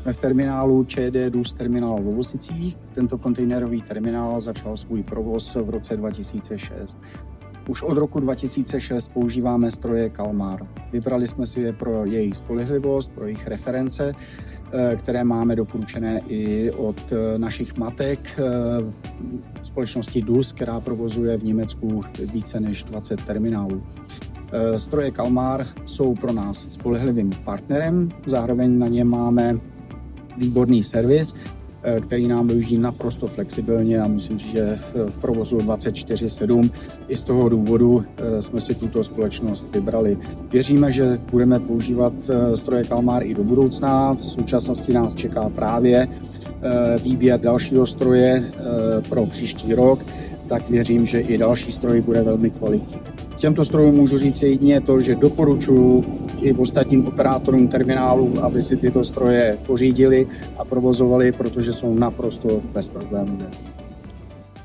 Jsme v terminálu ČD DUS terminál v Lovosicích. Tento kontejnerový terminál začal svůj provoz v roce 2006. Už od roku 2006 používáme stroje Kalmar. Vybrali jsme si je pro jejich spolehlivost, pro jejich reference, které máme doporučené i od našich matek společnosti DUS, která provozuje v Německu více než 20 terminálů. Stroje Kalmar jsou pro nás spolehlivým partnerem, zároveň na ně máme výborný servis, který nám využí naprosto flexibilně a musím říct, že v provozu 24/7. I z toho důvodu jsme si tuto společnost vybrali. Věříme, že budeme používat stroje Kalmar i do budoucna. V současnosti nás čeká právě výběr dalšího stroje pro příští rok, tak věřím, že i další stroj bude velmi kvalitní. Těmto strojům můžu říct jedině to, že doporučuji i ostatním operátorům terminálů, aby si tyto stroje pořídili a provozovali, protože jsou naprosto bezproblémové.